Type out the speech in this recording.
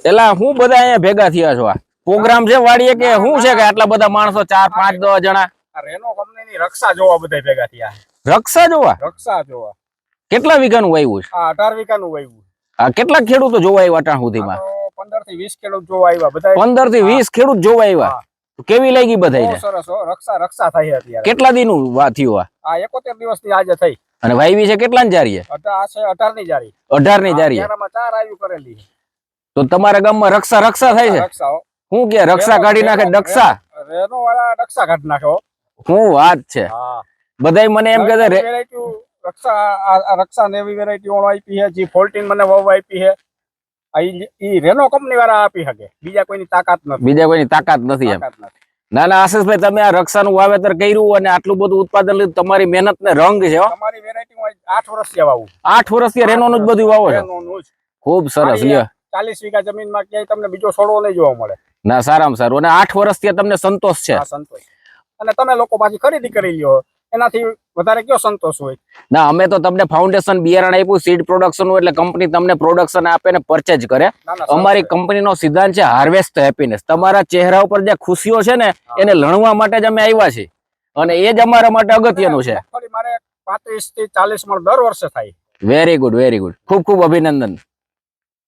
એલા હું બધા અહીંયા ભેગા થયા છો? આ પ્રોગ્રામ છે વાડીએ કે શું છે કે આટલા બધા માણસો 4 5 10 જણા? રેનો કંપનીની રક્ષા જોવા બધા ભેગા થયા. રક્ષા જોવા? રક્ષા જોવા. કેટલા વીઘાનું વાવ્યું છે? આ 18 વીઘાનું વાવ્યું. આ કેટલા ખેડૂતો જોવા આવ્યા અટાણ સુધીમાં? 15 થી 20 ખેડૂત જોવા આવ્યા બધા. 15 થી 20 ખેડૂત જોવા આવ્યા. કેવી લાગી બધાને? સરસ હો, રક્ષા થઈ અત્યારે. કેટલા દિનનું થયું આ 71 દિવસની આજે થઈ. અને વાવી છે કેટલા ની જારી? આ છે 18 ની જારી. 18 ની જારી. એનામાં 4 આવ્યું કરેલી. તો તમારા ગામમાં રક્ષા થાય છે? રક્ષા હો. હું કે રક્ષા કાઢી નાખે દક્ષા? રેનો વાળા રક્ષા કાઢી નાખો. હું વાત છે. હા. બધાય મને એમ કહે છે વેરાયટી રક્ષા નેવી વેરાયટી ઓણ આપી છે, જી 14 મને વવ આપી છે. ઈ રેનો કંપની વાળા આપી શકે, બીજા કોઈની તાકાત નથી. બીજા કોઈની તાકાત નથી એમ. ના ના આશીષભાઈ, તમે આ રક્ષાનું વાવેતર કર્યું અને આટલું બધું ઉત્પાદન લીધું, તમારી મહેનત ને રંગ છે. તમારી વેરાયટી માં 8 વર્ષથી વાવું. 8 વર્ષથી રેનોનું જ બધું વાવો છો? ખૂબ સરસ. લ્યો 40 વીઘા જમીનમાં ક્યાંય તમને બીજો છોડવો નહીં જોવા મળે. ના સારામાં સારું. અને 8 વર્ષથી તમને સંતોષ છે? હા, સંતોષ. અને તમે લોકો પાછી ખરીદી કરી લ્યો, એનાથી વધારે કયો સંતોષ હોય? ના, અમે તો તમને ફાઉન્ડેશન બિયારણ આપ્યું, સીડ પ્રોડક્શન નું, એટલે કંપની તમને પ્રોડક્શન આપે ને પરચેજ કરે. અમારી કંપનીનો સિદ્ધાંત છે હાર્વેસ્ટ હેપીનેસ. તમારા ચહેરા ઉપર જે ખુશીઓ છે ને એને લણવા માટે જ અમે આવ્યા છીએ, અને એ જ અમારા માટે અગત્યનું છે. મારે 35 થી 40 મણ દર વર્ષે થાય. Very good, very good. ખૂબ ખૂબ અભિનંદન.